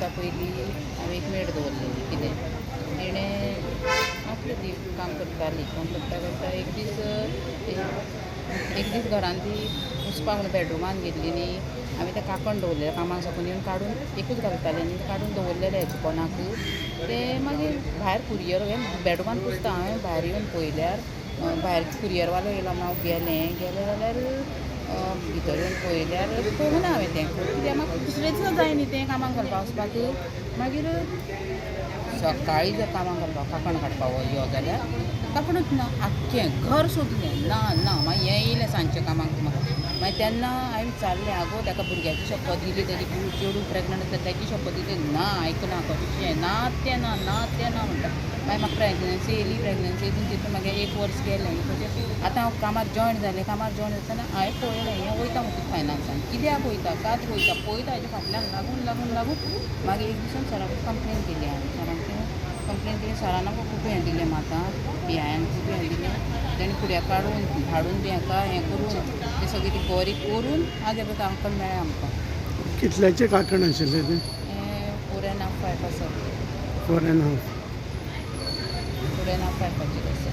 दिसा पयलीं हांवें एक मेड दवरलेली कितें तिणें आपलें ती काम करताली एक दीस घरान ती पुसपाक बेडरुमान गेल्ली न्ही हांवें तें काकण दवरलेलें कामाक साकून येवन काडून एकूच घालतालें न्ही काडून दवरलेलें हेजे कोणाक तें मागीर भायर कुरियर बेडरुमान पुसता हांवें भायर येवन पळयल्यार भायर कुरियरवालो येयलो हांव गेलें जाल्यार भितर येवन पळयल्यार पळोवना हांवें तें कित्याक म्हाका दुसरे दिसा जाय न्ही तें कामाक घालपाक वचपाक मागीर सकाळीं जर कामाक घालपाक काकण काडपाक यो जाल्यार काकणूच ना आख्खें घर सोदलें ना ना मागीर हें येयलें सांजचें कामाक मागीर तेन्ना हांवें विचारलें आगो ताका भुरग्याची शपथ दिली तेजी चेडूं प्रेग्नंट आसा ताची शपथ दिली ना आयकना कशें ना तें ना म्हणटा मागीर म्हाका प्रेग्नन्सी येयली प्रेग्नन्सी येतून तितून मागीर एक वर्स गेलें तशें आतां हांव कामार जॉयन जालें कामार जॉयन जातना हांवें पळयलें हें वयता म्हणटा फायनान्सान कित्याक वयता कात वयता पळयता हेज्या फाटल्यान लागून मागीर एक दिसान सराक कंप्लेन केली हांवें सराक कंप्लेन केली सरान म्हाका खूब हें दिलें म्हाका बिहान खूब हें दिलें तेणी फुड्याक काडून हाडून हें करून तें सगळी ती बरी करून आज हे काकण मेळ्ळें आमकां कितल्याचें काकण आशिल्लें तें 4.5 आसा 4.5 4.5 आसा